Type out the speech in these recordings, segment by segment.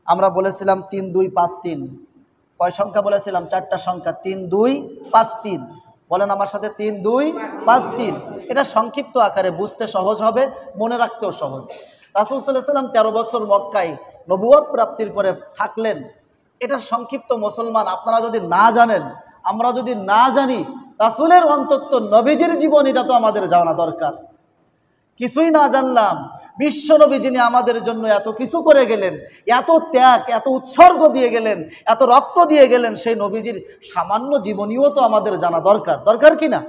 আমরা বলেছিলাম 3 2 5 3। কয় সংখ্যা বলেছিলাম? 4টা সংখ্যা, 3 2 5 3। বলেন আমার সাথে, 3 2 5 3। এটা সংক্ষিপ্ত আকারে, বুঝতে সহজ হবে, মনে রাখতেও সহজ। রাসূল সাল্লাল্লাহু আলাইহি ওয়াসাল্লাম 13 বছর মক্কায় নবুয়ত প্রাপ্তির পরে থাকলেন। এটা সংক্ষিপ্ত মুসলমান আপনারা যদি না জানেন, আমরা যদি না জানি, রাসূলের অন্তত নবীজির জীবন এটা তো আমাদের জানা দরকার। কিছুই না জানলাম, বিশ্বনবী যিনি আমাদের জন্য এত কিছু করে গেলেন, এত ত্যাগ, এত উৎসর্গ দিয়ে গেলেন, এত রক্ত দিয়ে গেলেন, সেই নবীজির সামান্য জীবনীও তো আমাদের জানা দরকার, দরকার কি না?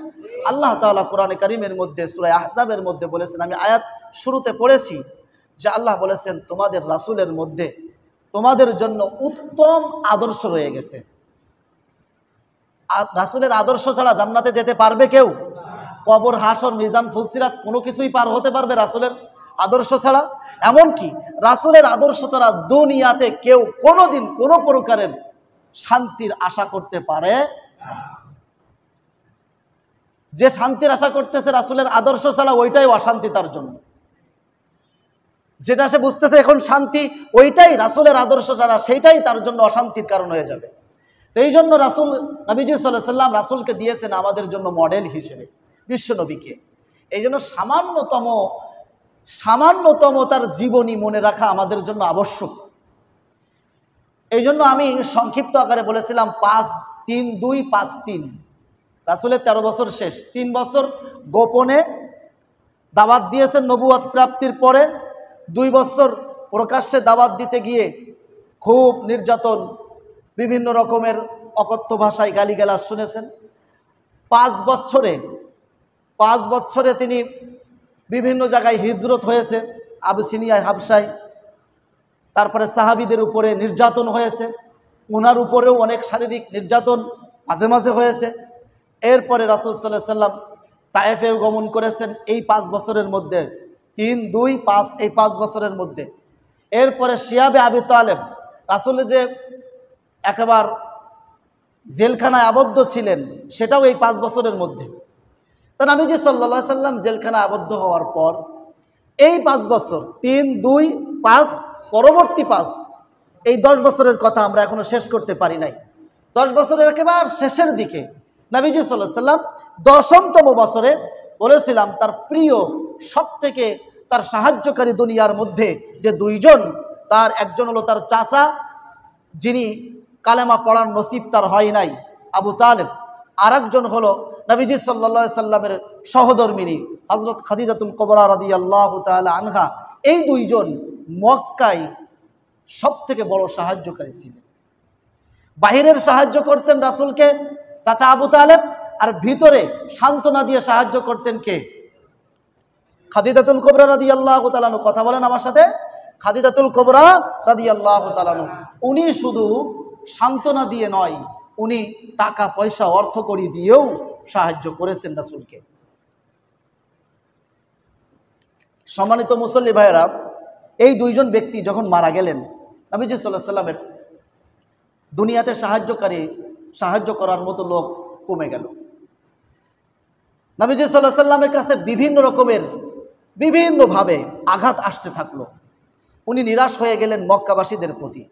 আল্লাহ তাআলা কোরআনে কারীমের মধ্যে সূরা আহজাবের মধ্যে বলেছেন, আমি আয়াত শুরুতে পড়েছি যে আল্লাহ বলেছেন তোমাদের রাসূলের মধ্যে তোমাদের জন্য উত্তম আদর্শ রয়ে গেছে। রাসূলের আদর্শ ছাড়া জান্নাতে যেতে পারবে কেউ? কবর, হাসর, মিজান, ফুলসিরাত কোনো কিছুই পার হতে পারবে রাসূলের আদর্শ ছাড়া? এমনকি রাসূলের আদর্শ ছাড়া দুনিয়াতে কেউ কোনোদিন কোনো প্রকারের শান্তির আশা করতে পারে না। যে শান্তির আশা করতেছে রাসূলের আদর্শ ছাড়া, ওইটাই অশান্তি তার জন্য। যেটা সে বুঝতেছে এখন শান্তি, ওইটাই রাসূলের আদর্শ ছাড়া সেইটাই তার জন্য অশান্তির কারণ হয়ে যাবে। তো এই জন্য রাসূল, নবীজি সাল্লাল্লাহু আলাইহি ওয়াসাল্লাম রাসূলকে দিয়েছেন আমাদের জন্য মডেল হিসেবে, বিশ্বনবীকে। এই জন্য সামান্যতম তার জীবনী মনে রাখা আমাদের জন্য আবশ্যক। এই জন্য আমি সংক্ষিপ্ত আকারে বলেছিলাম 5 3 2 5 3। রাসূলের 13 বছর শেষ, 3 বছর গোপনে দাওয়াত দিয়েছেন নবুয়ত প্রাপ্তির পরে, 2 বছর প্রকাশ্যে দাওয়াত দিতে গিয়ে খুব নির্যাতন, বিভিন্ন রকমের অকথ্য ভাষায় গালিগালাজ শুনেছেন। 5 বছরে তিনি বিভিন্ন জায়গায় হিজরত হয়েছে, আবিসিনিয়ায়, হাবশায়। তারপরে সাহাবীদের উপরে নির্যাতন হয়েছে, ওনার উপরেও অনেক শারীরিক নির্যাতন মাঝে মাঝে হয়েছে। এরপরে রাসূল সাল্লাল্লাহু আলাইহি ওয়াসাল্লাম তায়েফেও গমন করেছেন এই 5 বছরের মধ্যে, 3 2 5, এই 5 বছরের মধ্যে। এরপরে শিয়াবে আবি তালেব, রাসূল যে একেবারে জেলখানায় আবদ্ধ ছিলেন, সেটাও এই 5 বছরের মধ্যে। তা নবীজি সাল্লাল্লাহু আলাইহি ওয়াসাল্লাম জেলখানায় আবদ্ধ হওয়ার পর এই 5 বছর, 3 2 5, পরবর্তী 5, এই 10 বছরের কথা আমরা এখনো শেষ করতে পারি নাই। 10 বছরের একেবারে শেষের দিকে নবীজি সাল্লাল্লাহু আলাইহি ওয়াসাল্লাম 10তম বছরে বলেছিলাম তার প্রিয়, সবথেকে তার সাহায্যকারী দুনিয়ার মধ্যে যে 2 জন, তার একজন হলো তার চাচা, যিনি কালেমা পড়ার নসিব তার হয় নাই, আবু তালেব। আর একজন হলো নবীজি সাল্লাল্লাহু আলাইহি সাল্লামের সহধর্মিনী হযরত খাদিজাতুল কুবরা রাদিয়াল্লাহু তাআলা আনহা। এই 2 জন মক্কায় সবথেকে বড় সাহায্যকারী ছিলেন। বাহিরের সাহায্য করতেন রাসূলকে চাচা আবু তালেব, আর ভিতরে সান্ত্বনা দিয়ে সাহায্য করতেন কে? খাদিজাতুল কুবরা রাদিয়াল্লাহু তাআলা আনহা। কথা বলেন আমার সাথে, খাদিজাতুল কুবরা রাদিয়াল্লাহু তাআলা আনহা। উনি শুধু সান্ত্বনা দিয়ে নয়, উনি টাকা পয়সা অর্থকড়ি দিয়েও সাহায্য করেছেন রাসূলকে। সম্মানিত মুসল্লি ভাইয়েরা, এই 2 জন ব্যক্তি যখন মারা গেলেন, নবীজি সাল্লাল্লাহু আলাইহি ওয়াসাল্লামের দুনিয়াতে সাহায্য করার মতো লোক কমে গেল। নবীজি সাল্লাল্লাহু আলাইহি ওয়াসাল্লামের কাছে বিভিন্নভাবে আঘাত আসতে থাকলো। উনি নিরাশ হয়ে গেলেন মক্কাবাসীদের প্রতি।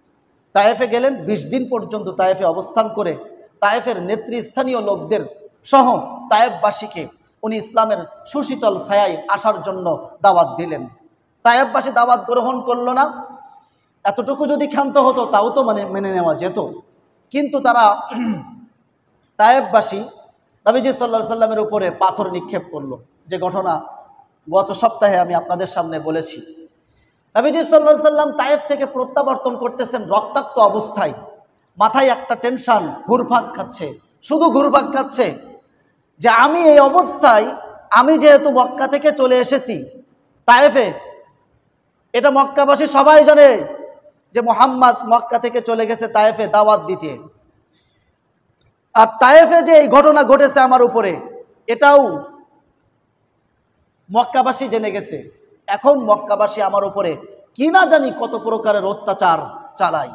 তায়েফে গেলেন, 20 দিন পর্যন্ত তায়েফে অবস্থান করে তায়েফের নেতৃস্থানীয় লোকদের সহ তায়েফবাসীকে উনি ইসলামের সুশীতল ছায়ায় আসার জন্য দাওয়াত দিলেন। তায়েফবাসী দাওয়াত গ্রহণ করলো না। এতটুকু যদি ক্ষান্ত হতো তাও তো মেনে নেওয়া যেত, কিন্তু তারা তায়েফবাসী নবীজি সাল্লাল্লাহু আলাইহি সাল্লামের উপরে পাথর নিক্ষেপ করলো, যে ঘটনা গত সপ্তাহে আমি আপনাদের সামনে বলেছি। নবীজি সাল্লাল্লাহু আলাইহি সাল্লাম তায়েফ থেকে প্রত্যাবর্তন করতেছেন রক্তাক্ত অবস্থায়, মাথায় একটা টেনশন, ঘুরপাক খাচ্ছে, শুধু ঘুরপাক খাচ্ছে যে আমি এই অবস্থায়, আমি যেহেতু মক্কা থেকে চলে এসেছি তায়েফে, এটা মক্কাবাসী সবাই জানে যে মুহাম্মদ মক্কা থেকে চলে গেছে তায়েফে দাওয়াত দিতে। আর তায়েফে যে এই ঘটনা ঘটেছে আমার উপরে, এটাও মক্কাবাসী জেনে গেছে। এখন মক্কাবাসী আমার উপরে কি না জানি কত প্রকারের অত্যাচার চালায়।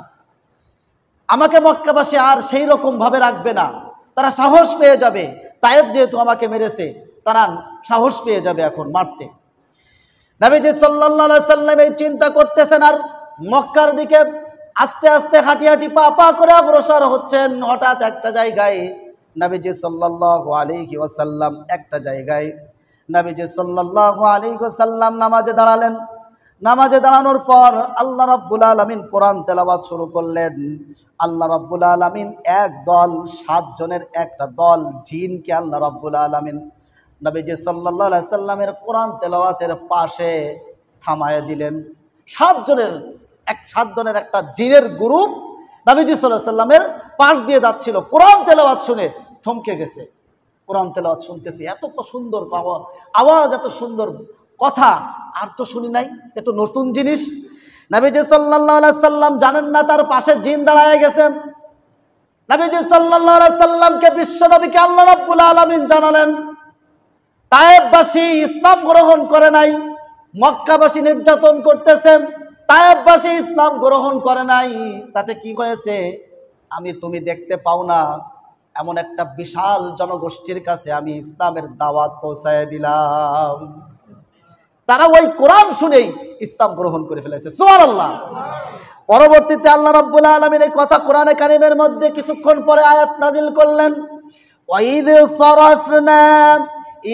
আমাকে মক্কাবাসী আর সেই রকম ভাবে রাখবে না, তারা সাহস পেয়ে যাবে। তায়েফ যেহেতু আমাকে মেরেছে, তারা সাহস পেয়ে যাবে এখন মারতে। নবীজি সাল্লাল্লাহু আলাইহি সাল্লাম এই চিন্তা করতেছেন, আর মক্কার দিকে আস্তে আস্তে হাঁটি হাঁটি পা পা করে অগ্রসর হচ্ছেন। হঠাৎ একটা জায়গায় নবীজি সাল্লাল্লাহু আলাইহি ওয়াসাল্লাম নবীজি সাল্লাল্লাহু আলাইহি ওয়াসাল্লাম নামাজে দাঁড়ালেন। নামাজে দাঁড়ানোর পর আল্লাহ রাব্বুল আলামিন কোরআন তেলাওয়াত শুরু করলেন। আল্লাহ রাব্বুল আলামিন এক দল 7 জনের একটা দল জিনকে আল্লাহ রাব্বুল আলামিন নবীজি সাল্লাল্লাহু আলাইহি সাল্লামের কোরআন তেলাওয়াতের পাশে থামায় দিলেন। 7 জনের একটা জিনের গ্রুপ নবীজি সাল্লাল্লাহু আলাইহি সাল্লামের পাশ দিয়ে যাচ্ছিল। কোরআন তেলাওয়াত শুনে থমকে গেছে। কোরআন তেলাওয়াত শুনতেছে, এত সুন্দর আওয়াজ, এত সুন্দর কথা আর তো শুনি নাই, এত নতুন জিনিস। নবীজি সাল্লাল্লাহু আলাইহি সাল্লাম জানেন না তার পাশে জিন দাঁড়ায় গেছে। নবীজি সাল্লাল্লাহু আলাইহি সাল্লামকে বিশ্বনবীকে আল্লাহ রাব্বুল আলামিন জানালেন, তায়েববাসী ইসলাম গ্রহণ করে নাই, মক্কাবাসী নির্যাতন করতেছে, তায়েববাসী ইসলাম গ্রহণ করে নাই, তাতে কি হয়েছে আমি তুমি দেখতে পাও না? এমন একটা বিশাল জনগোষ্ঠীর কাছে আমি ইসলামের দাওয়াত পৌঁছায় দিলাম, তারা ওই কোরআন শুনেই ইসলাম গ্রহণ করে ফেলেছে। সুবহানাল্লাহ। পরবর্তীতে আল্লাহ রাব্বুল আলামিন এই কথা কোরআনে কারীমের মধ্যে কিছুক্ষণ পরে আয়াত নাজিল করলেন, ওয়াইদ সারাফনা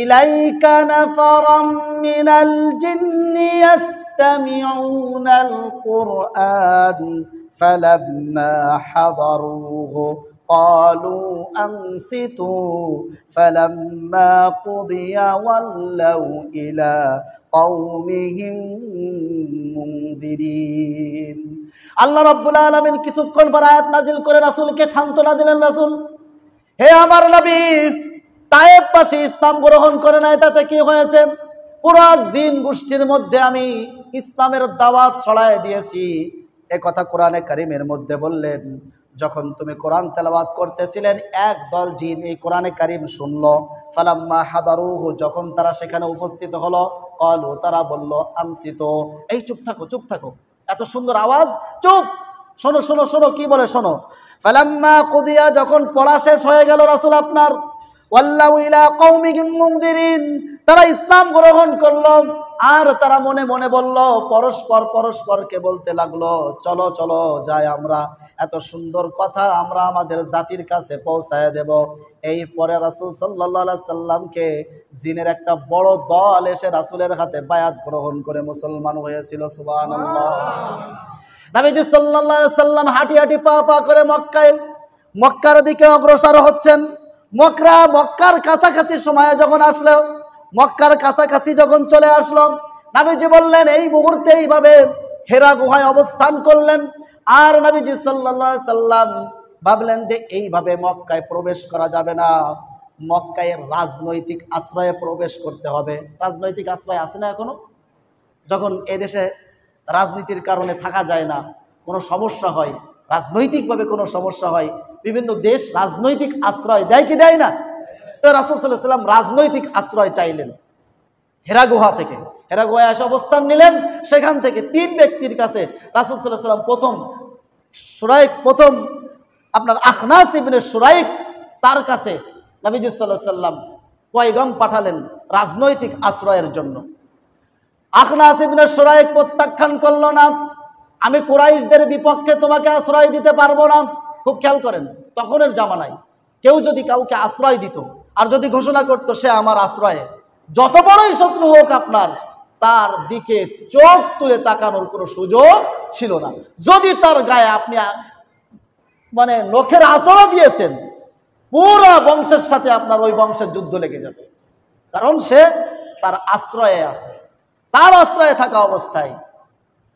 ইলাইকা নাফারাম মিনাল জিন্নি ইয়াসতামিউনাল কুরআন ফালাম্মা হাদারুহু قالوا أنصتوا فلما قضي ولوا إلى قومهم منذرين। আল্লাহ রাব্বুল আলামিন কিছুক্ষণ পর আয়াত নাজিল করে রাসূলকে সান্ত্বনা দিলেন, রাসূল হে আমার নবী, তায়েববাসী ইসলাম গ্রহণ করে নাই, তাতে কি হয়েছে? পুরো জিন গোষ্ঠীর মধ্যে আমি ইসলামের দাওয়াত ছড়ায় দিয়েছি। এ কথা কোরআনে কারীমের মধ্যে বললেন। যখন তুমি কোরআন তেলাওয়াত করতেছিলেন, এক দল জিন এই কোরআনে কারীম শুনলো। ফালাম্মা হাদারুহু, যখন তারা সেখানে উপস্থিত হলো, ক্বালু, তারা বলল, আনসিতু, এই চুপ থাকো, চুপ থাকো, এত সুন্দর আওয়াজ, চুপ, শোনো শোনো শোনো, কি বলে শোনো। ফালাম্মা কুদিয়া, যখন পড়া শেষ হয়ে গেল রাসূল আপনার, ওয়াল্লাউ ইলা কওমিহিম মুনদিরিন, তারা ইসলাম গ্রহণ করলো। আর তারা মনে মনে বলল, পরস্পরকে বলতে লাগলো, চলো চলো যাই, আমরা এত সুন্দর কথা আমরা আমাদের জাতির কাছে পৌঁছায় দেব। এই পরে রাসূল সাল্লাল্লাহু আলাইহি সাল্লামকে জিনের একটা বড় দল এসে রাসূলের হাতে বায়াত গ্রহণ করে মুসলমান হয়েছিল। সুবহানাল্লাহ। নবীজি সাল্লাল্লাহু আলাইহি সাল্লাম হাঁটি হাঁটি পা পা করে মক্কার দিকে অগ্রসর হচ্ছেন। মক্কার কাছাকাছি সময়ে যখন আসলো, মক্কার কাছাকাছি যখন চলে আসলো, নবীজি বললেন, এই মুহূর্তে এইভাবে হেরা গুহায় অবস্থান করলেন। আর নবীজি সাল্লাল্লাহু আলাইহি সাল্লাম ভাবলেন যে এইভাবে মক্কায় প্রবেশ করা যাবে না, মক্কায় রাজনৈতিক আশ্রয়ে প্রবেশ করতে হবে। রাজনৈতিক আশ্রয় আছে না এখনো? যখন এদেশে রাজনীতির কারণে থাকা যায় না, কোনো সমস্যা হয়, রাজনৈতিকভাবে কোনো সমস্যা হয়, বিভিন্ন দেশ রাজনৈতিক আশ্রয় দেয় কি দেয় না? তো রাসূল সাল্লাল্লাহু আলাইহি সাল্লাম রাজনৈতিক আশ্রয় চাইলেন হেরা গুহা থেকে। হেরা গুহায় এসে অবস্থান নিলেন। সেখান থেকে 3 ব্যক্তির কাছে রাসূল সাল্লাল্লাহু আলাইহি সাল্লাম প্রথম আপনার আখনাস ইবনে শুরাইক, তার কাছে নবীজি সাল্লাল্লাহু আলাইহি সাল্লাম পয়গাম পাঠালেন রাজনৈতিক আশ্রয়ের জন্য। আখনাস ইবনে শুরাইক প্রত্যাখ্যান করল না, আমি কুরাইশদের বিপক্ষে তোমাকে আশ্রয় দিতে পারবো না। খুব খেয়াল করেন, তখনের জামানায় কেউ যদি কাউকে আশ্রয় দিত আর যদি ঘোষণা করত সে আমার আশ্রয়ে, যত বড়ই শত্রু হোক আপনার, তার দিকে চোখ তুলে তাকানোর কোনো সুযোগ ছিল না। যদি তার গায়ে আপনি মানে নখের আঁচড়ও দিয়েছেন, পুরো বংশের সাথে আপনার ওই বংশের যুদ্ধ লেগে যাবে, কারণ সে তার আশ্রয়ে আছে। তার আশ্রয়ে থাকা অবস্থায়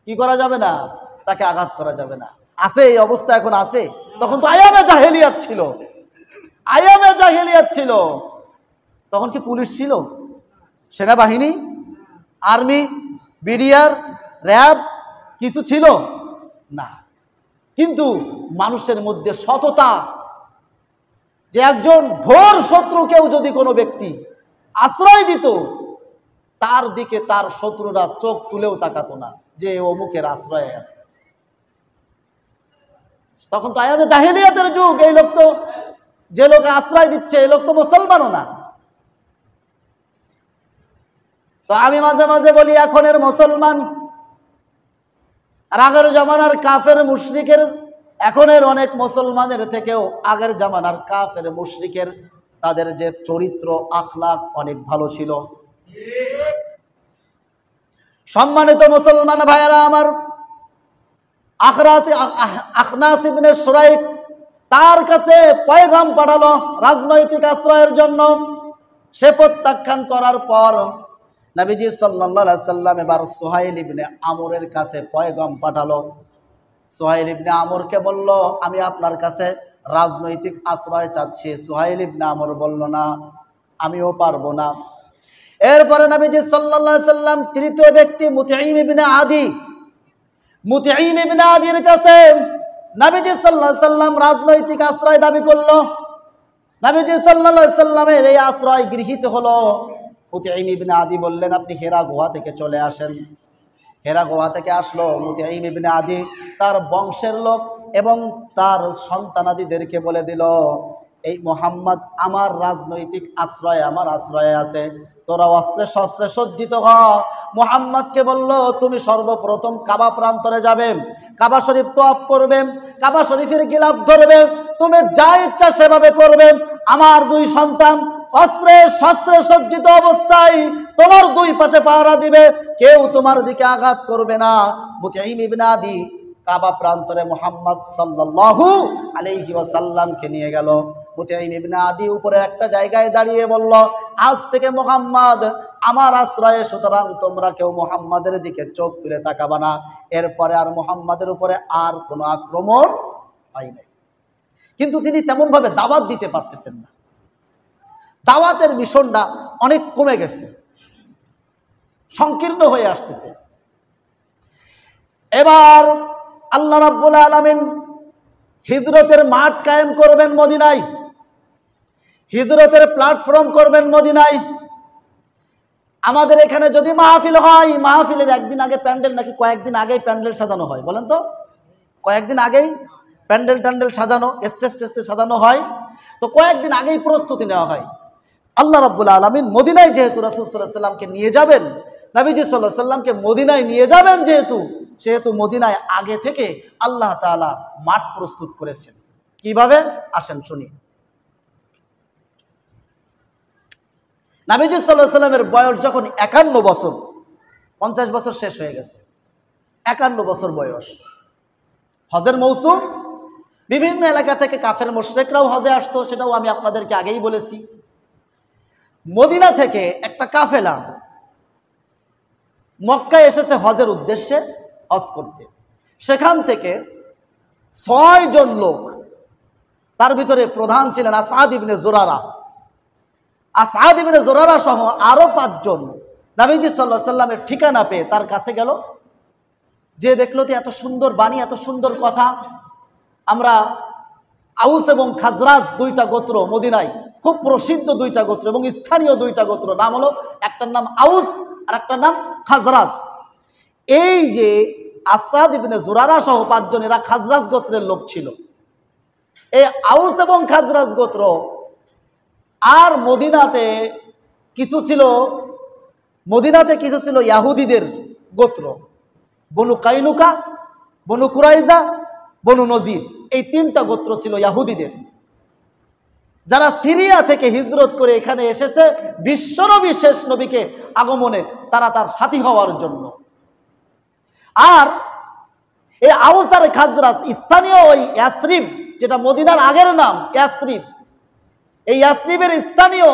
কি করা যাবে না? তাকে আঘাত করা যাবে না। আছে এই অবস্থা এখন আছে। তখন তো আয়ামে জাহেলিয়াত ছিল, আয়ামে জাহেলিয়াত ছিল। তখন কি পুলিশ ছিল, সেনাবাহিনী, আর্মি, বিডিআর, র্যাব কিছু ছিল না? কিন্তু মানুষের মধ্যে সততা, যে একজন ঘোর শত্রুকেও যদি কোনো ব্যক্তি আশ্রয় দিত, তার দিকে তার শত্রুরা চোখ তুলেও তাকাতো না যে অমুকের আশ্রয়ে আছে। তখন তো আয়ামে জাহেলিয়াতের যুগ। এই লোক তো, যে লোকে আশ্রয় দিচ্ছে, এই লোক তো মুসলমানও না। তো আমি মাঝে মাঝে বলি, এখনের মুসলমান আর আগের জামানার কাফের মুশরিকের এখনের অনেক মুসলমানের থেকেও আগের জামানার কাফের মুশরিকের তাদের যে চরিত্র আখলাক অনেক ভালো ছিল। সম্মানিত মুসলমান ভাইয়েরা আমার, আখনাস ইবনে শুরাইক তার কাছে পয়গাম পাঠালো রাজনৈতিক আশ্রয়ের জন্য। সে প্রত্যাখ্যান করার পর নবীজি সাল্লাল্লাহু আলাইহি সাল্লাম এবার সুহাইল ইবনে আমরের কাছে পয়গাম পাঠালো। সুহাইল ইবনে আমরকে বলল, আমি আপনার কাছে রাজনৈতিক আশ্রয় চাচ্ছি। সুহাইল ইবনে আমর বলল, না, আমিও পারবো না। এরপরে নবীজি সাল্লাল্লাহু আলাইহি সাল্লাম তৃতীয় ব্যক্তি মুতঈম ইবনে আদির কাছে নবীজি সাল্লাল্লাহু আলাইহি সাল্লাম রাজনৈতিক আশ্রয় দাবি করলো। নবীজি সাল্লাল্লাহু আলাইহি সাল্লামের এই আশ্রয় গৃহীত হলো। মুতঈম ইবনে আদি বললেন, আপনি হেরা গুহা থেকে চলে আসেন। হেরা গুহা থেকে আসলো মুতঈম ইবনে আদি, তার বংশের লোক এবং তার সন্তানাদিদেরকে বলে দিল, এই মুহাম্মদ আমার রাজনৈতিক আশ্রয়ে, আমার আশ্রয়ে আছে, তোরা অস্ত্রে শস্ত্রে সজ্জিত হ। মুহাম্মদকে বলল, তুমি সর্বপ্রথম কাবা প্রান্তরে যাবে, কাবা শরীফ তওয়াফ করবে, কাবা শরীফের গিলাফ ধরবে, তুমি যা ইচ্ছা সেভাবে করবে। আমার দুই সন্তান অস্ত্রে শস্ত্রে সজ্জিত অবস্থায় তোমার দুই পাশে পাহারা দিবে, কেউ তোমার দিকে আঘাত করবে না। মুতঈম ইবনে আদি কাবা প্রান্তরে মুহাম্মদ সাল্লাল্লাহু আলাইহি ওয়াসাল্লামকে নিয়ে গেল। মুতঈম ইবনে আদি উপরে একটা জায়গায় দাঁড়িয়ে বলল, আজ থেকে মুহাম্মদ আমার আশ্রয়ে, সুতরাং তোমরা কেউ মুহাম্মাদের দিকে চোখ তুলে তাকাবা না। এরপরে আর মুহাম্মাদের উপরে আর কোনো আক্রমণ হয় নাই। কিন্তু তিনি তেমনভাবে দাওয়াত দিতে পারতেছেন না, দাওয়াতের মিশনটা অনেক কমে গেছে, সংকীর্ণ হয়ে আসতেছে। এবার আল্লাহ রাব্বুল আলামিন হিজরতের মাঠ কায়েম করবেন মদিনায়, হিজরতের প্ল্যাটফর্ম করবেন মদিনায়। আমাদের এখানে যদি মাহফিল হয়, মাহফিলের একদিন আগে প্যান্ডেল নাকি কয়েকদিন আগেই প্যান্ডেল সাজানো হয়, বলেন তো? কয়েকদিন আগেই প্যান্ডেল ট্যান্ডেল সাজানো, স্টেজ টেস্টে সাজানো হয়, তো কয়েকদিন আগেই প্রস্তুতি নেওয়া হয়। আল্লাহ রাব্বুল আলামিন মদিনায় যেহেতু রাসূল সাল্লাল্লাহু আলাইহি সাল্লামকে নিয়ে যাবেন, নবীজি সাল্লাল্লাহু আলাইহি সাল্লামকে মদিনায় নিয়ে যাবেন সেহেতু মদিনায় আগে থেকে আল্লাহ তাআলা মাঠ প্রস্তুত করেছেন। কিভাবে? আসেন শুনি। নবীজি সাল্লাল্লাহু আলাইহি সাল্লামের বয়স যখন 51 বছর, 50 বছর শেষ হয়ে গেছে, 51 বছর বয়স, হজের মৌসুম, বিভিন্ন এলাকা থেকে কাফের মুশরিকরাও হজে আসতো, সেটাও আমি আপনাদেরকে আগেই বলেছি। মদিনা থেকে একটা কাফেলা মক্কায় এসেছে হজের উদ্দেশ্যে, হজ করতে। সেখান থেকে 6 জন লোক, তার ভিতরে প্রধান ছিলেন আসাদ ইবনে জুরারা। আসাদ ইবনে জুরারা সহ আরো 5 জন নবীজি সাল্লাল্লাহু আলাইহি সাল্লামের ঠিকানা পেয়ে তার কাছে গেল। যে দেখলো তো এত সুন্দর বাণী, এত সুন্দর কথা। আমরা আউস এবং খাজরাজ দুইটা গোত্র, মদিনায় খুব প্রসিদ্ধ দুইটা গোত্র এবং স্থানীয় দুইটা গোত্র, নাম হলো, একটার নাম আউস আর একটার নাম খাজরাজ। এই যে আসাদ ইবনে জুরারা সহ 5 জন, এরা খাজরাজ গোত্রের লোক ছিল। এই আউস এবং খাজরাজ গোত্র আর মদিনাতে কিছু ছিল ইহুদিদের গোত্র, বনু কাইনুকা, বনু কুরাইজা, বনু নজির, এই 3টা গোত্র ছিল ইহুদিদের, যারা সিরিয়া থেকে হিজরত করে এখানে এসেছে বিশ্বনবী শেষ নবীকে আগমনে তারা তার সাথী হওয়ার জন্য। আর এই আউস আর খাজরাজ স্থানীয় ওই ইয়াসরিব, যেটা মদিনার আগের নাম ইয়াসরিব, এই ইয়াসরিবের স্থানীয়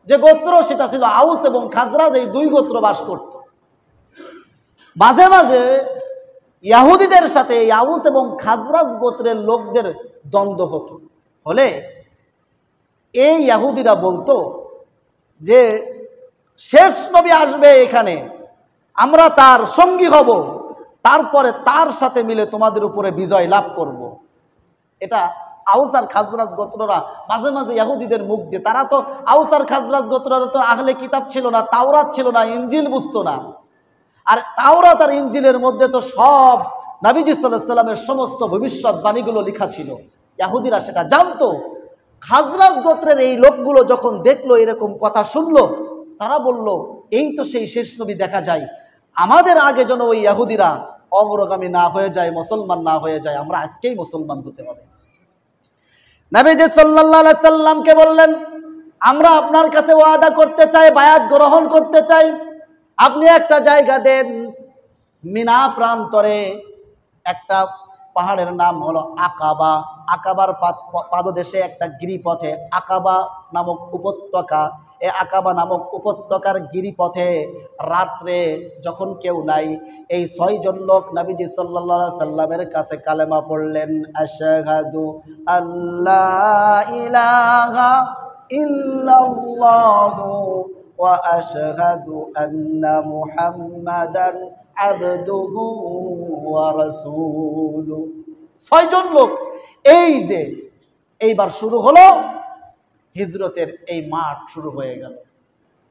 যে গোত্র সেটা ছিল আউস এবং খাজরাজ, এই 2 গোত্র বাস করত। মাঝে মাঝে ইহুদিদের সাথে আউস এবং খাজরাজ গোত্রের লোকদের দ্বন্দ্ব হলে এই ইহুদিরা বলতো যে শেষ নবী আসবে এখানে, আমরা তার সঙ্গী হব, তারপরে তার সাথে মিলে তোমাদের উপরে বিজয় লাভ করব। এটা আউস আর খাজরাজ গোত্ররা মাঝে মাঝে ইহুদিদের মুখ দিয়ে, তারা তো আউস আর খাজরাজ গোত্ররা তো আহলে কিতাব ছিল না, তাওরাত ছিল না, ইনজিল বুঝতো না। আর তাওরাত আর ইনজিলের মধ্যে তো সব নবীজি সাল্লাল্লাহু আলাইহি সাল্লামের সমস্ত ভবিষ্যৎবাণীগুলো লেখা ছিল, ইহুদিরা সেটা জানতো। খাজরাজ গোত্রের এই লোকগুলো যখন দেখলো, এরকম কথা শুনলো, তারা বলল, এই তো সেই শেষ নবী দেখা যায়, আমাদের আগে যেন ওই ইহুদিরা অগ্রগামী না হয়ে যায়, মুসলমান না হয়ে যায়, আমরা আজকেই মুসলমান হতে হবে। নবীজি সাল্লাল্লাহু আলাইহি সাল্লামকে বললেন, আমরা আপনার কাছে ওয়াদা করতে চাই, বায়াত গ্রহণ করতে চাই, আপনি একটা জায়গা দেন। মিনা প্রান্তরে একটা পাহাড়ের নাম হলো আকাবা। আকাবার পাদদেশে একটা গিরিপথে আকাবা নামক উপত্যকা, এই আকাবা নামক উপত্যকার গিরিপথে রাত্রে যখন কেউ নাই, এই 6 জন লোক নবীজি সাল্লাল্লাহু আলাইহি সাল্লামের কাছে কালেমা পড়লেন, আশহাদু আল্লা ইলাহা ইল্লাল্লাহু ওয়া আশহাদু আন্না মুহাম্মাদান আবদুহু ওয়া রাসূলুহু। 6 জন লোক। এই যে এইবার শুরু হলো হিজরতের এই মাঠ শুরু হয়ে গেল।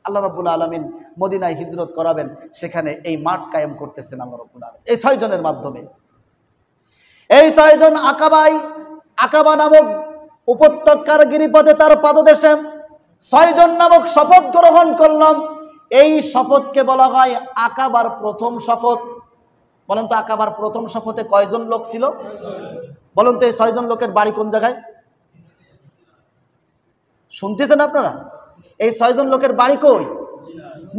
আল্লাহ রাব্বুল আলামিন মদিনায় হিজরত করাবেন, সেখানে এই মাঠ কায়েম করতেছেন আল্লাহ রাব্বুল আলামিন এই 6 জনের মাধ্যমে। এই 6 জন আকাবা নামক উপত্যকার গিরিপথে তার পাদদেশে 6 জন নামক শপথ গ্রহণ করলাম। এই শপথকে বলা হয় আকাবার প্রথম শপথ। বলেন তো, আকাবার প্রথম শপথে কয়জন লোক ছিল? বলুন তো, এই 6 জন লোকের বাড়ি কোন জায়গায়? শুনতেছেন আপনারা? এই 6 জন লোকের বাড়ি কই?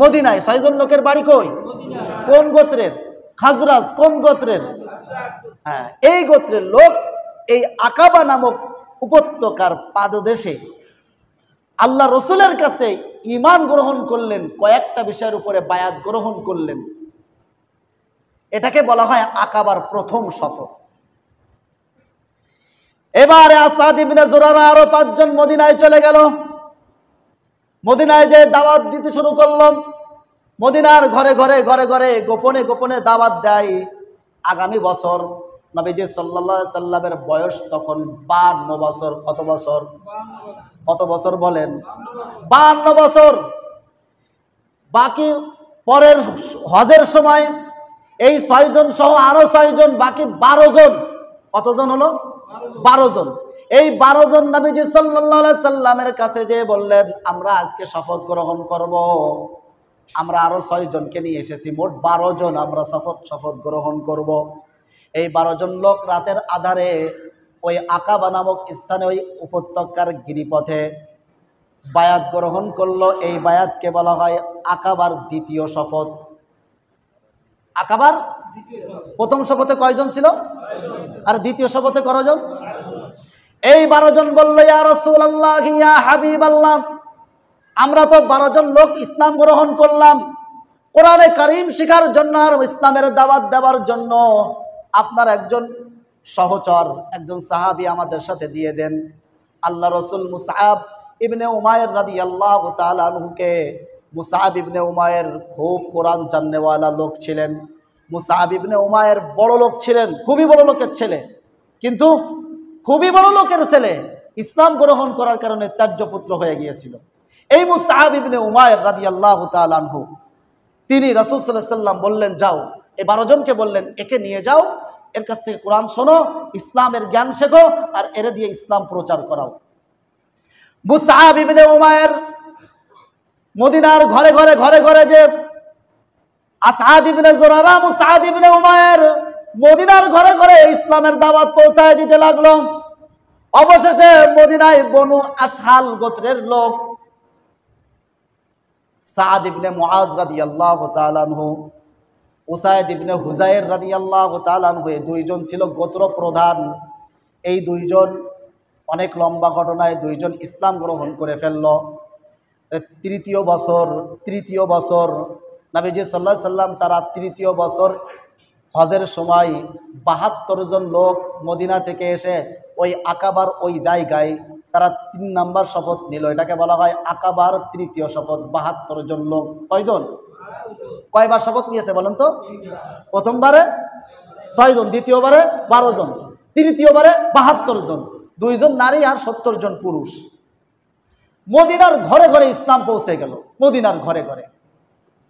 মদিনায়। 6 জন লোকের বাড়ি কই? কোন গোত্রের? খাজরাজ। কোন গোত্রের? হ্যাঁ, এই গোত্রের লোক এই আকাবা নামক উপত্যকার পাদদেশে আল্লাহ রসুলের কাছে ঈমান গ্রহণ করলেন, কয়েকটা বিষয়ের উপরে বায়াত গ্রহণ করলেন। এটাকে বলা হয় আকাবার প্রথম শপথ। এবারে আসাদ ইবনে জুরারা আরো 5 জন মদিনায় চলে গেল। মদিনায় যে দাওয়াত দিতে শুরু করলো, মদিনার ঘরে ঘরে ঘরে ঘরে গোপনে গোপনে দাওয়াত দেয়। আগামী বছর নবীজি সাল্লাল্লাহু আলাইহি সাল্লামের বয়স তখন 52 বছর। কত বছর? কত বছর বলেন? 52 বছর। বাকি পরের হজের সময় এই 6 জন সহ আরো 6 জন, বাকি 12 জন। কতজন হলো? 12 জন। এই 12 জন নবীজি সাল্লাল্লাহু আলাইহি সাল্লামের কাছে যে বললেন, আমরা আজকে শপথ গ্রহণ করব, আমরা আরো 6 জনকে নিয়ে এসেছি, মোট 12 জন আমরা শপথ গ্রহণ করব। এই 12 জন লোক রাতের আধারে ওই আকাবা নামক স্থানে, ওই উপত্যকার গিরিপথে বায়াত গ্রহণ করলো। এই বায়াতকে বলা হয় আকাবার দ্বিতীয় শপথ। আকাবার প্রথম শপথে কয়জন ছিল? আর দ্বিতীয় শপথে কয়জন? এই 12 জন বলল, ইয়া রাসূলুল্লাহ, ইয়া হাবিবাল্লাহ, আমরা তো 12 জন লোক ইসলাম গ্রহণ করলাম, কোরআনে কারীম শিখার জন্য আর ইসলামের দাওয়াত দেওয়ার জন্য। আপনার একজন সহচর, একজন সাহাবী আমাদের সাথে দিয়ে দেন। আল্লাহ রসুল মুসআব ইবনে উমায়ের রাদিয়াল্লাহু তাআলা আনহুকে, মুসআব ইবনে উমায়ের খুব কোরআন জাননেওয়ালা লোক ছিলেন। মুসআব ইবনে উমায়ের বড় লোক ছিলেন, খুবই বড় লোকের ছেলে, কিন্তু খুবই বড় লোকের ছেলে ইসলাম গ্রহণ করার কারণে ত্যায্যপুত্র হয়ে গিয়েছিল। এই মুসআব ইবনে উমায়ের রাদিয়াল্লাহু তাআলা আনহু, তিনি রাসূল সাল্লাল্লাহু আলাইহি ওয়াসাল্লাম বললেন, যাও, এই 12 জনকে বললেন, একে নিয়ে যাও, এর কাছ থেকে কোরআন শোনো, ইসলামের জ্ঞান শেখো, আর এর দিয়ে ইসলাম প্রচার করাও। মুসআব ইবনে উমায়ের মদিনার ঘরে ঘরে ঘরে ঘরে যে আসাদ ইবনে জুরারা, মুসআব ইবনে উমায়ের মদিনার ঘরে ঘরে ইসলামের দাওয়াত পৌঁছায় দিতে লাগলো। অবশেষে মদিনায় বনু আশহাল গোত্রের লোক সাদ ইবনে মুআজ রাদিয়াল্লাহু তাআলা আনহু, উসাইদ ইবনে হুজাইর রাদিয়াল্লাহু তাআলা আনহু, এই 2 জন ছিল গোত্র প্রধান। এই 2 জন অনেক লম্বা ঘটনায় 2 জন ইসলাম গ্রহণ করে ফেলল। তৃতীয় বছর নবীজি সাল্লাল্লাহু আলাইহি সাল্লাম, তারা তৃতীয় বছর হজের সময় 72 জন লোক মদিনা থেকে এসে ওই আকাবার ওই জায়গায় তারা 3 নাম্বার শপথ নিল। এটাকে বলা হয় আকাবার তৃতীয় শপথ। 72 জন লোক। কয়জন? কয়বার শপথ নিয়েছে বলেন তো? প্রথমবারে 6 জন, দ্বিতীয়বারে 12 জন, তৃতীয়বারে 72 জন, 2 জন নারী আর 70 জন পুরুষ। মদিনার ঘরে ঘরে ইসলাম পৌঁছে গেল, মদিনার ঘরে ঘরে।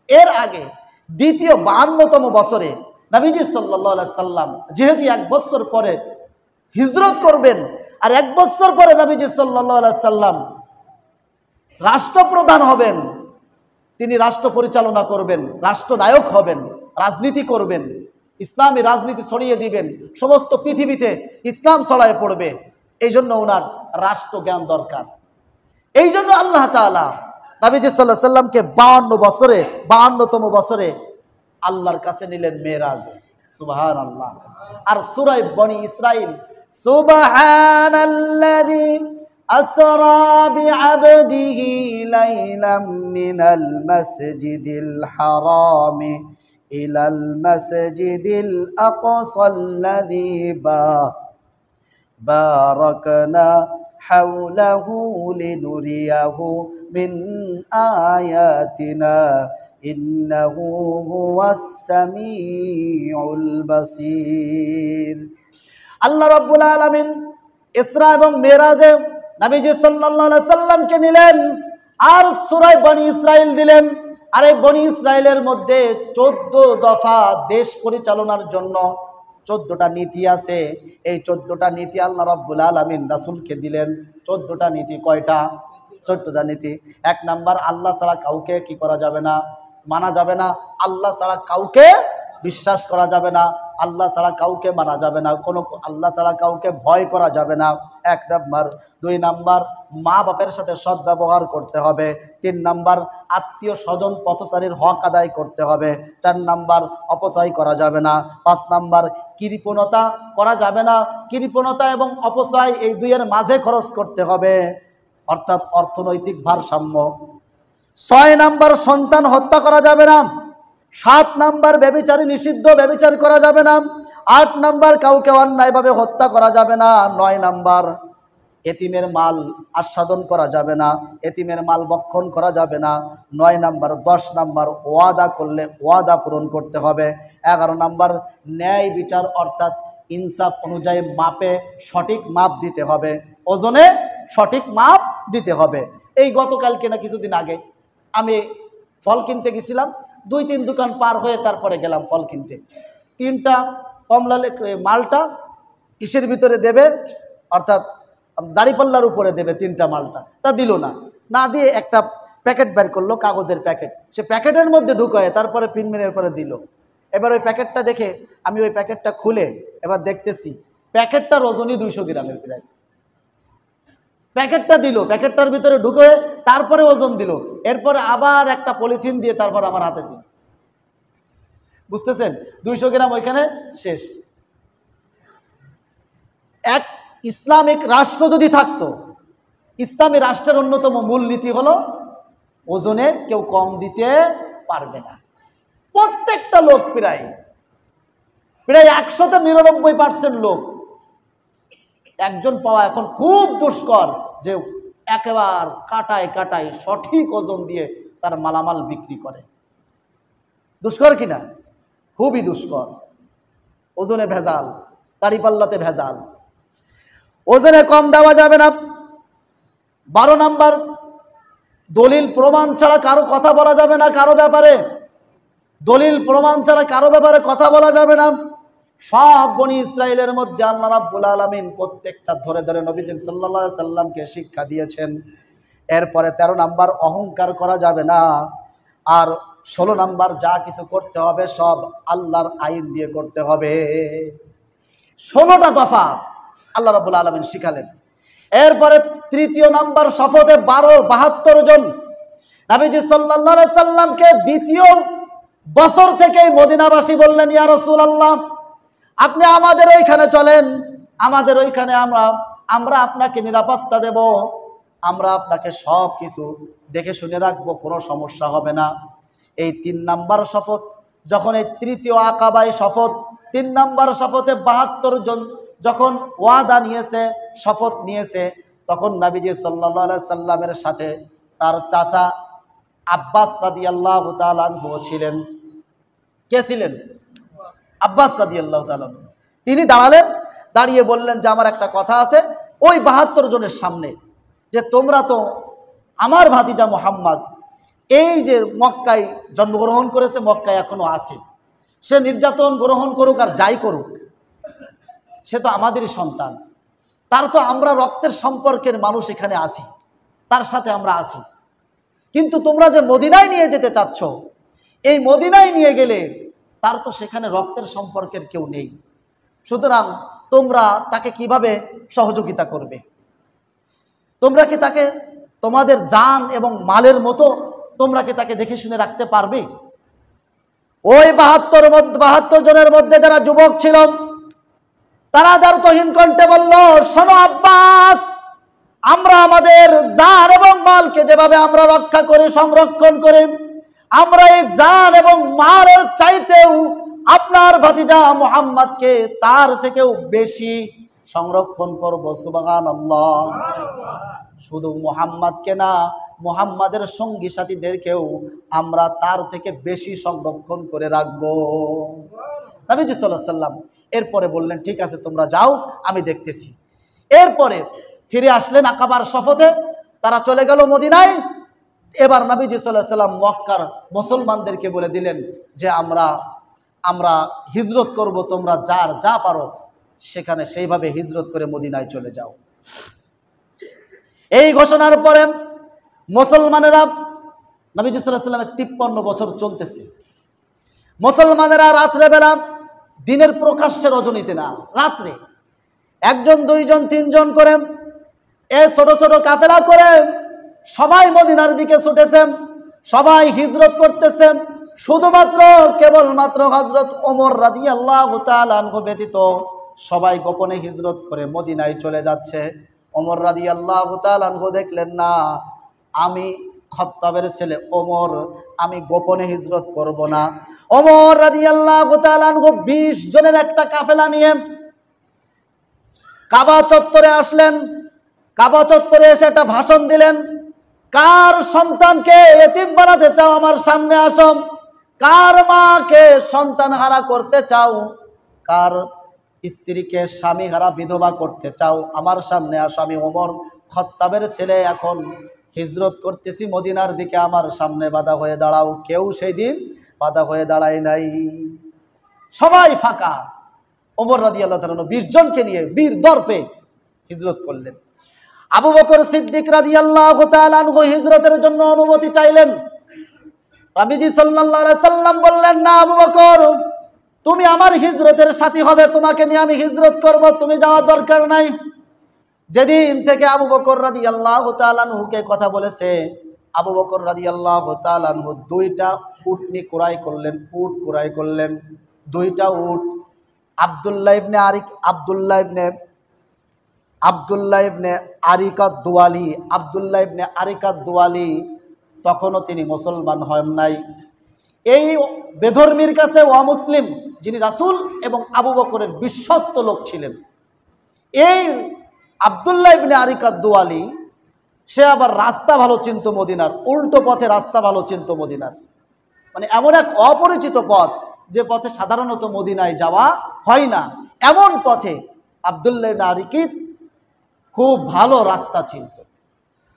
এর আগে দ্বিতীয় 52তম বছরে নবীজি সাল্লাল্লাহু আলাইহি সাল্লাম যেহেতু 1 বছর পরে হিজরত করবেন, আর 1 বছর পরে নবীজি সাল্লাল্লাহু আলাইহি সাল্লাম রাষ্ট্রপ্রধান হবেন, তিনি রাষ্ট্র পরিচালনা করবেন, রাষ্ট্রনায়ক হবেন, রাজনীতি করবেন, ইসলামী রাজনীতি ছড়িয়ে দিবেন, সমস্ত পৃথিবীতে ইসলাম ছড়ায় পড়বে। এই জন্য ওনার রাষ্ট্রজ্ঞান দরকার। এই জন্য আল্লাহ তাআলা নবীজি সাল্লাল্লাহু আলাইহি সাল্লামকে 52তম বছরে আল্লাহর কাছে নিলেন মেরাজে। সুবহানাল্লাহ। আর সূরা বনী ইসরাইল, সুবহানাল্লাযী আসরা বিআবদিহি লাইলাম মিনাল মাসজিদিল হারামি ইলাল মাসজিদিল আকসাল্লাযী বারাকনা হাওলাহু লিনুরিয়াহু মিন আয়াতিনা ইন্নাহু হুয়াস সামিউল বাসীর। আল্লাহ রাব্বুল আলামিন ইসরা এবং মেরাজে নবীজি সাল্লাল্লাহু আলাইহি সাল্লামকে নিলেন আর সূরা বনী ইসরাইল দিলেন। আর এই বনী ইসরাইলের মধ্যে 14 দফা দেশ পরিচালনার জন্য 14টা নীতি আছে। এই 14টা নীতি আল্লাহ রাব্বুল আলামিন রাসূলকে দিলেন। 14টা নীতি কয়টা? 14টা নীতি। 1 নাম্বার, আল্লাহ ছাড়া কাউকে কি করা যাবে না? মানা যাবে না। আল্লাহ ছাড়া কাউকে বিশ্বাস করা যাবে না, আল্লাহ ছাড়া কাউকে মানা যাবে না, কোনো আল্লাহ ছাড়া কাউকে ভয় করা যাবে না। 1 নাম্বার। 2 নাম্বার, মা বাপের সাথে সদ্ব্যবহার করতে হবে। 3 নাম্বার, আত্মীয় স্বজন পথচারীর হক আদায় করতে হবে। 4 নাম্বার, অপচয় করা যাবে না। 5 নাম্বার, কৃপণতা করা যাবে না। কৃপণতা এবং অপচয় এই দুইয়ের মাঝে খরচ করতে হবে, অর্থাৎ অর্থনৈতিক ভারসাম্য। 6 নাম্বার, সন্তান হত্যা করা যাবে না। 7 নাম্বার, ব্যভিচারী নিষিদ্ধ, ব্যভিচার করা যাবে না। 8 নাম্বার, কাউকে অন্যায়ভাবে হত্যা করা যাবে না। 9 নাম্বার, এতিমের মাল আস্বাদন করা যাবে না, এতিমের মাল ভক্ষণ করা যাবে না। 9 নাম্বার। 10 নাম্বার, ওয়াদা করলে ওয়াদা পূরণ করতে হবে। 11 নাম্বার, ন্যায় বিচার অর্থাৎ ইনসাফ অনুযায়ী মাপে সঠিক মাপ দিতে হবে, ওজনে সঠিক মাপ দিতে হবে। এই গতকালকে না কিছুদিন আগে আমি ফল কিনতে গেছিলাম, 2-3 দোকান পার হয়ে তারপরে গেলাম ফল কিনতে। 3টা কমলা মালটা ইসের ভিতরে দেবে, অর্থাৎ দাড়িপাল্লার উপরে দেবে 3টা মালটা, তা দিল না। না দিয়ে একটা প্যাকেট বের করলো, কাগজের প্যাকেট। সে প্যাকেটের মধ্যে ঢুকায় তারপরে পিনমেনের পরে দিল। এবার ওই প্যাকেটটা দেখে আমি ওই প্যাকেটটা খুলে এবার দেখতেছি প্যাকেটটার ওজনই 200 গ্রামের প্রায়। প্যাকেটটা দিল, প্যাকেটটার ভিতরে ঢুকে তারপরে ওজন দিল, এরপরে আবার একটা পলিথিন দিয়ে তারপর আমার হাতে দিল। বুঝতেছেন? 200 গ্রাম ওইখানে শেষ। এক ইসলামিক রাষ্ট্র যদি থাকতো, ইসলামী রাষ্ট্রের অন্যতম মূলনীতি হলো ওজনে কেউ কম দিতে পারবে না। প্রত্যেকটা লোক প্রায় 199% লোক একজন পাওয়া এখন খুব দুষ্কর, যে একেবারে কাটায় কাটায় সঠিক ওজন দিয়ে তার মালামাল বিক্রি করে। দুষ্কর কিনা? খুবই দুষ্কর। ওজনে ভেজাল, দাড়িপাল্লাতে ভেজাল, ওজনে কম দেওয়া যাবে না। 12 নাম্বার, দলিল প্রমাণ ছাড়া কারো কথা বলা যাবে না, কারো ব্যাপারে দলিল প্রমাণ ছাড়া কারো ব্যাপারে কথা বলা যাবে না। সব বনী ইসরাইলের মধ্যে আল্লাহ রাব্বুল আলামিন প্রত্যেকটা ধরে ধরে নবীজি সাল্লাল্লাহু আলাইহি সাল্লামকে শিক্ষা দিয়েছেন। এরপরে 13 নাম্বার, অহংকার করা যাবে না। আর 16 নাম্বার, যা কিছু করতে হবে সব আল্লাহর আইন দিয়ে করতে হবে। 16টা দফা আল্লাহ রাব্বুল আলামিন শিখালেন। এরপরে 3য় নাম্বার, শপথে 72 জন নবীজি সাল্লাল্লাহু আলাইহি সাল্লামকে 2য় বছর থেকেই মদিনাবাসী বললেন, ইয়া রাসূলুল্লাহ, আপনি আমাদের ওইখানে চলেন, আমাদের ওইখানে আমরা আপনাকে নিরাপত্তা দেব, আমরা আপনাকে সব কিছু দেখে শুনে রাখবো, কোনো সমস্যা হবে না। এই 3 নাম্বার শপথ, যখন এই 3য় আকাবায় শপথ, 3 নাম্বার শপথে 72 জন যখন ওয়াদা নিয়েছে, শপথ নিয়েছে, তখন নবীজি সাল্লাল্লাহু আলাইহি সাল্লামের সাথে তার চাচা আব্বাস রাদিয়াল্লাহু তাআলা আনহু ছিলেন। কে ছিলেন? আব্বাস রাদিয়াল্লাহু তাআলা। তিনি দাঁড়ালেন, দাঁড়িয়ে বললেন যে আমার একটা কথা আছে ওই 72 জনের সামনে, যে তোমরা তো আমার ভাতিজা মুহাম্মদ, এই যে মক্কায় জন্মগ্রহণ করেছে, মক্কায় এখনো আছে, সে নির্যাতন গ্রহণ করুক আর যাই করুক, সে তো আমাদেরই সন্তান, তার তো আমরা রক্তের সম্পর্কের মানুষ এখানে আছি, তার সাথে আমরা আছি। কিন্তু তোমরা যে মদিনায় নিয়ে যেতে চাচ্ছ, এই মদিনায় নিয়ে গেলে তার তো সেখানে রক্তের সম্পর্কের কেউ নেই, সুতরাং তোমরা তাকে কিভাবে সহযোগিতা করবে? তোমরা কি তাকে তোমাদের জান এবং মালের মতো তোমরা কি তাকে দেখে শুনে রাখতে পারবে? ওই ৭২ জনের মধ্যে যারা যুবক ছিল তারা দ্বারতহীন কণ্ঠে বলল, শোনো আব্বাস, আমরা আমাদের জান এবং মালকে যেভাবে আমরা রক্ষা করি, সংরক্ষণ করি, আমরা এই জান এবং মালের চাইতেও আপনার ভাতিজা মুহাম্মদকে তার থেকেও বেশি সংরক্ষণ করব। সুবহানাল্লাহ। শুধু মুহাম্মদকে না, মুহাম্মাদের সঙ্গী সাথীদেরকেও আমরা তার থেকে বেশি সংরক্ষণ করে রাখবো। নবীজি সাল্লাল্লাহু আলাইহি সাল্লাম এরপরে বললেন, ঠিক আছে তোমরা যাও, আমি দেখতেছি। এরপরে ফিরে আসলেন আকাবার শপথে, তারা চলে গেল মদিনায়। এবার নবীজি সাল্লাল্লাহু আলাইহি সাল্লাম মক্কার মুসলমানদেরকে বলে দিলেন যে আমরা হিজরত করব, তোমরা যার যা পারো সেখানে সেইভাবে হিজরত করে মদিনায় চলে যাও। এই ঘোষণার পরে মুসলমানেরা, নবীজি সাল্লাল্লাহু আলাইহি সাল্লামের 53 বছর চলতেছে, মুসলমানেরা রাত্রেবেলা, দিনের প্রকাশ্যে রজনীতে না, রাত্রে 1 জন 2 জন 3 জন করে ছোট ছোট কাফেলা করে সবাই মদিনার দিকে ছুটেছে, সবাই হিজরত করতেছে। শুধুমাত্র কেবলমাত্র হযরত ওমর রাদিয়াল্লাহু তাআলা আনহু ব্যতীত সবাই গোপনে হিজরত করে মদিনায় চলে যাচ্ছে। ওমর রাদিয়াল্লাহু তাআলা আনহু দেখলেন, না, আমি খাত্তাবের ছেলে ওমর, আমি গোপনে হিজরত করব না। ওমর রাদিয়াল্লাহু তাআলা আনহু 20 জনের একটা কাফেলা নিয়ে কাবা চত্বরে আসলেন। কাবা চত্বরে এসে একটা ভাষণ দিলেন, কার সন্তানকে এতিম বানাতে চাও আমার সামনে আসো, কার মাকে সন্তান হারা করতে চাও, কার স্ত্রীকে স্বামী হারা বিধবা করতে চাও, আমার সামনে আসো। আমি ওমর খাত্তাবের ছেলে, এখন হিজরত করতেছি মদিনার দিকে, আমার সামনে বাধা হয়ে দাঁড়াও। কেউ সেই দিন বাধা হয়ে দাঁড়ায় নাই, সবাই ফাঁকা। ওমর রাদিয়াল্লাহু তাআলা 20 জনকে নিয়ে বীর দর্পে হিজরত করলেন। আবু বকর সিদ্দিক রাদিয়াল্লাহু তাআলা আনহু হিজরতের জন্য অনুমতি চাইলেন। নবীজি সাল্লাল্লাহু আলাইহি সাল্লাম বললেন, না আবু বকর, তুমি আমার হিজরতের সাথী হবে, তোমাকে নিয়ে আমি হিজরত করব, তুমি যাওয়ার দরকার নাই। যেদিন থেকে আবু বকর রাদিয়াল্লাহু তাআলা আনহুকে কথা বলেছে, আবু বকর রাদিয়াল্লাহু তাআলা আনহু 2টা উটনি ক্রয় করলেন, উট ক্রয় করলেন, 2টা উট। আব্দুল্লাহ ইবনে আরিকা দুয়ালি তখনও তিনি মুসলমান হন নাই। এই বেধর্মীর কাছে অমুসলিম, যিনি রাসূল এবং আবু বকরের বিশ্বস্ত লোক ছিলেন, এই আব্দুল্লাহ ইবনে আরিকা দুয়ালি, সে আবার রাস্তা ভালো চিনত মদিনার, উল্টো পথে রাস্তা ভালো চিনত মদিনার। মানে এমন এক অপরিচিত পথ, যে পথে সাধারণত মদিনায় যাওয়া হয় না, এমন পথে আব্দুল্লাহ ইবনে আরিকিত খুব ভালো রাস্তা চিনত।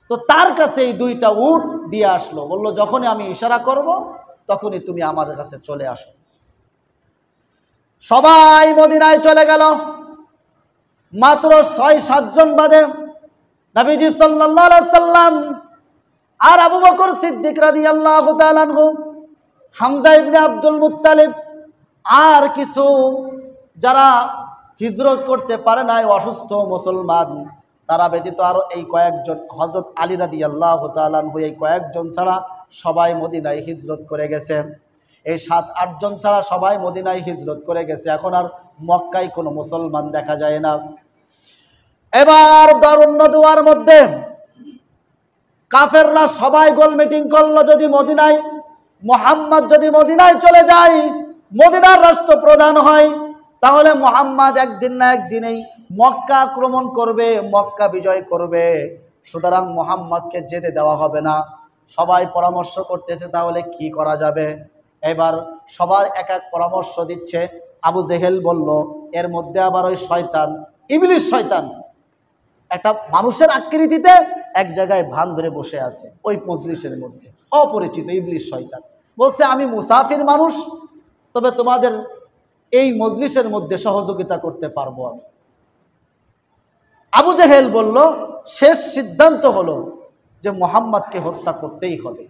তো তার কাছে এই 2টা উট দিয়ে আসলো, বলল, যখনই আমি ইশারা করব তখনই তুমি আমার কাছে চলে আসো। সবাই মদিনায় চলে গেল। মাত্র 6-7 জন বাদে নবীজি সাল্লাল্লাহু আলাইহি সাল্লাম আর আবু বকর সিদ্দিক রাদিয়াল্লাহু তাআলা আনহু, হামজা ইবনে আব্দুল মুত্তালিব, আর কিছু যারা হিজরত করতে পারে নাই অসুস্থ মুসলমান, তারা ব্যতীত আরো এই কয়েকজন, হযরত আলী রাদিয়াল্লাহু তাআলা আনহু, এই কয়েকজন ছাড়া সবাই মদিনায় হিজরত করে গেছে। এই 7-8 জন ছাড়া সবাই মদিনায় হিজরত করে গেছে। এখন আর মক্কায় কোনো মুসলমান দেখা যায় না। এবার দারুন নদওয়ার মধ্যে কাফেররা সবাই গোল মিটিং করলো, যদি মদিনায় মুহাম্মদ যদি মদিনায় চলে যায়, মদিনার রাষ্ট্রপ্রধান হয়, তাহলে মুহাম্মদ একদিন না একদিনেই মক্কা আক্রমণ করবে, মক্কা বিজয় করবে, সুতরাং মুহাম্মদকে যেতে দেওয়া হবে না। সবাই পরামর্শ করতেছে তাহলে কি করা যাবে। এবার সবার এক এক পরামর্শ দিচ্ছে। আবু জেহেল বলল, এর মধ্যে আবার ওই শয়তান, ইবলিস শয়তান, একটা মানুষের আকৃতিতে এক জায়গায় ভান ধরে বসে আছে ওই মজলিসের মধ্যে, অপরিচিত ইবলিস শয়তান, বলছে, আমি মুসাফির মানুষ, তবে তোমাদের এই মজলিসের মধ্যে সহযোগিতা করতে পারবো আমি। আবু জেহেল বলল, শেষ সিদ্ধান্ত হলো যে মুহাম্মদকে হত্যা করতেই হবে,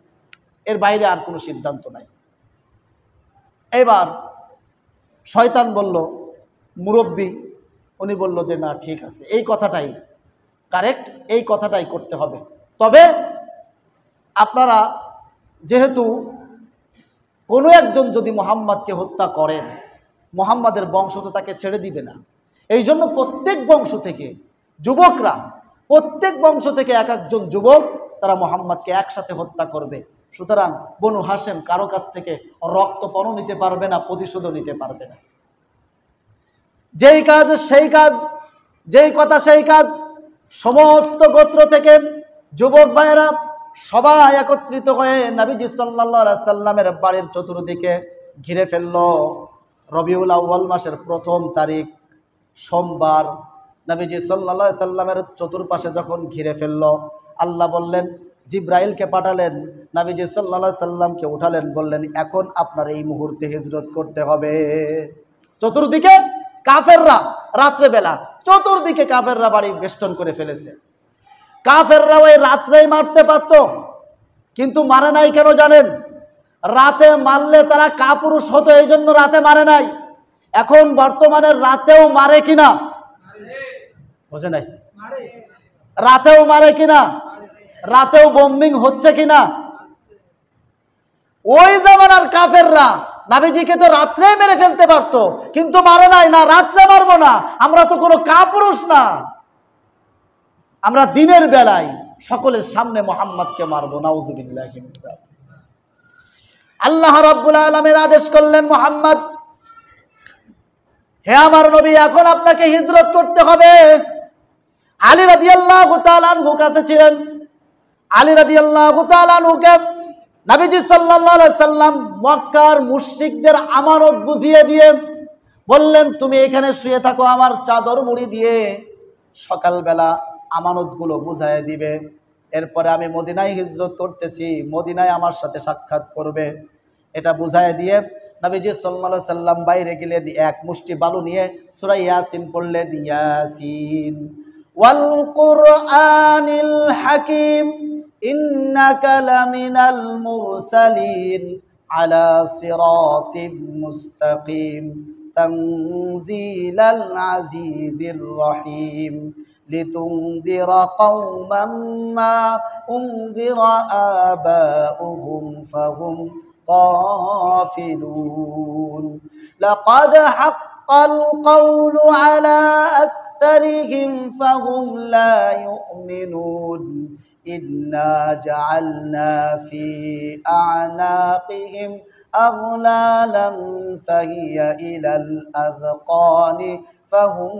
এর বাইরে আর কোনো সিদ্ধান্ত নাই। এবার শয়তান বলল, মুরব্বী, উনি বলল যে না ঠিক আছে, এই কথাটাই কারেক্ট, এই কথাটাই করতে হবে। তবে আপনারা যেহেতু কোনো একজন যদি মুহাম্মদকে হত্যা করেন, মুহাম্মাদের বংশ তো তাকে ছেড়ে দিবে না। এই জন্য প্রত্যেক বংশ থেকে যুবকরা, প্রত্যেক বংশ থেকে এক একজন যুবক তারা মুহাম্মদকে একসাথে হত্যা করবে। সুতরাং বনু হাশেম কারো কাছ থেকে রক্তপণও নিতে পারবে না, প্রতিশোধও নিতে পারবে না। যেই কাজ সেই কাজ, যেই কথা সেই কাজ। সমস্ত গোত্র থেকে যুবক ভাইয়েরা সবাই একত্রিত হয়ে নবীজি সাল্লাল্লাহু আলাইহি সাল্লামের বাড়ির চতুর্দিকে ঘিরে ফেলল। রবিউল আউয়াল মাসের ১ম তারিখ সোমবার নবীজি সাল্লাল্লাহু আলাইহি সাল্লামের চতুর্পাশে যখন ঘিরে ফেলল, আল্লাহ বললেন, জিব্রাইলকে পাঠালেন, নবীজি সাল্লাল্লাহু আলাইহি সাল্লামকে উঠালেন, বললেন এখন আপনার এই মুহূর্তে হিজরত করতে হবে। চতুর্দিকে কাফেররা, রাত্রেবেলা চতুর্দিকে কাফেররা বাড়ি বেষ্টন করে ফেলেছে। কাফেররা ওই রাত্রেই মারতে পারত, কিন্তু মারে নাই কেন জানেন? রাতে মারলে তারা কাপুরুষ হতো, এই জন্য রাতে মারে নাই। এখন বর্তমানে রাতেও মারে কিনা? বুঝে নাই? রাতেও মারে কিনা? রাতেও বোম্বিং হচ্ছে কিনা? ওই জামানার কাফেররা নবীজিকে তো রাত্রে মেরে ফেলতে পারতো, কিন্তু মারে নাই। না, রাত্রে মারবো না, আমরা তো কোনো কাপুরুষ না, আমরা দিনের বেলায় সকলের সামনে মুহাম্মদকে মারবো। নাউজুবিল্লাহ। আল্লাহ রাব্বুল আলামিন আদেশ করলেন, মুহাম্মদ, হে আমার নবী, এখন আপনাকে হিজরত করতে হবে। আলী রাদিয়াল্লাহু তাআলা আনহু কাছে ছিলেন। আলী রাদিয়াল্লাহু তাআলা আনহুকে নবীজি সাল্লাল্লাহু আলাইহি সাল্লাম মক্কার মুশরিকদের আমানত বুঝিয়ে দিয়ে বললেন, তুমি এখানে শুয়ে থাকো, আমার চাদর মুড়ি দিয়ে সকালবেলা আমানতগুলো বুঝাইয়া দিবে। এরপরে আমি মদিনায় হিজরত করতেছি, মদিনায় আমার সাথে সাক্ষাৎ করবে, এটা বুঝাইয়া দিয়ে নবীজি সাল্লাল্লাহু আলাইহি সাল্লাম বাইরে গেলেন। এক মুষ্টি বালু নিয়ে সূরা ইয়াসিন পড়লেন, ইয়াসিন ওয়াল কুরআনিল হাকিম ইন্নাকা লামিনাল মুরসালিন আলা সিরাতিম মুস্তাকিম তানজিলাল আজিজির রহিম লিতুনযিরা কওমান মা উনযিরা আবাউহুম ফাহুম غافلون لقد حق القول على أكثرهم فهم لا يؤمنون إنا جعلنا في أعناقهم أغلالا فهي إلى الأذقان فهم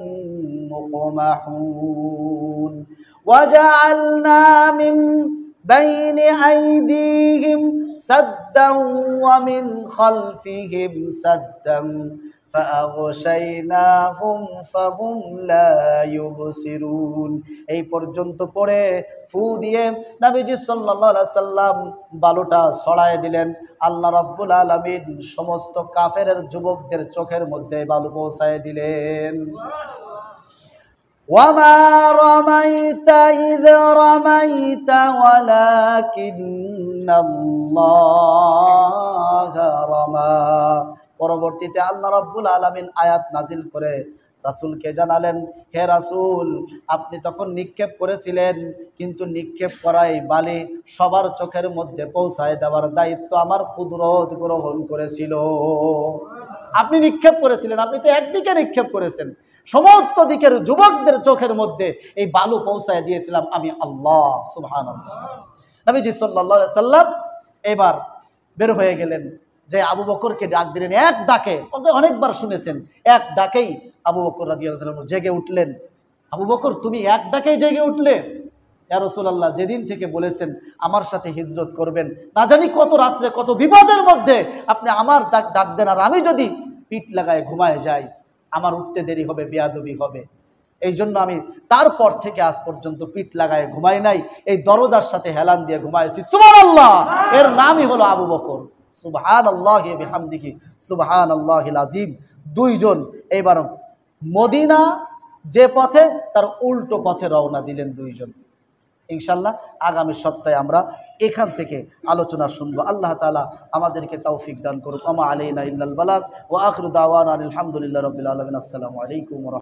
مقمحون وجعلنا من بين أيديهم سدا ومن خلفهم سدا فأغشيناهم فهم لا يبصرون। এই পর্যন্ত পড়ে ফু দিয়ে নবীজি সাল্লাল্লাহু আলাইহি সাল্লাম বালুটা ছড়ায় দিলেন। আল্লাহ রাব্বুল আলামিন সমস্ত কাফেরের যুবকদের চোখের মধ্যে বালু পৌঁছায় দিলেন। ওয়ামা রামাইতা ইয রামাইতা ওয়ালাকিন্নাল্লাহা রামা। পরবর্তীতে আল্লাহ রাব্বুল আলামিন আয়াত নাজিল করে রাসূলকে জানালেন, হে রাসূল, আপনি তখন নিক্ষেপ করেছিলেন, কিন্তু নিক্ষেপ করাই বালি সবার চোখের মধ্যে পৌঁছায় দেওয়ার দায়িত্ব আমার কুদরত গ্রহণ করেছিল। আপনি নিক্ষেপ করেছিলেন, আপনি তো একদিকে নিক্ষেপ করেছেন, সমস্ত দিকের যুবকদের চোখের মধ্যে এই বালু পৌঁছায় দিয়েছিলাম আমি আল্লাহ। সুবহানাল্লাহ। নবীজি সাল্লাল্লাহু আলাইহি সাল্লাম এবার বের হয়ে গেলেন, যে আবু বকরকে ডাক দিলেন এক ডাকে। অনেকবার শুনেছেন, এক ডাকেই আবু বকর রাদিয়াল্লাহু আনহু জেগে উঠলেন। আবু বকর, তুমি এক ডাকেই জেগে উঠলে? ইয়া রাসূলুল্লাহ, যেদিন থেকে বলেছেন আমার সাথে হিজরত করবেন, না জানি কত রাত্রে কত বিপদের মধ্যে আপনি আমার ডাক দেন, আর আমি যদি পিঠ লাগায় ঘুমায় যাই আমার উঠতে দেরি হবে, বেয়াদবি হবে। এই জন্য আমি তারপর থেকে আজ পর্যন্ত পিঠ লাগায় ঘুমাই নাই, এই দরজার সাথে হেলান দিয়ে ঘুমাইছি। সুবহানাল্লাহ। এর নামই হলো আবু বকর। সুবহানাল্লাহি ওয়া বিহামদিহি সুবহানাল্লাহিল আযীম। দুইজন এইবার মদিনা যে পথে, তার উল্টো পথে রওনা দিলেন দুইজন। ইনশাল্লাহ আগামী সপ্তাহে আমরা এখান থেকে আলোচনা শুনবো। আল্লাহ তাআলা আমাদেরকে তৌফিক দান করুক। ওয়া মা আলাইনা ইল্লাল বালাগ ওয়া আখিরু দাওয়ানা আলহামদুলিল্লাহি রাব্বিল আলামিন। আসসালামু আলাইকুম ওয়া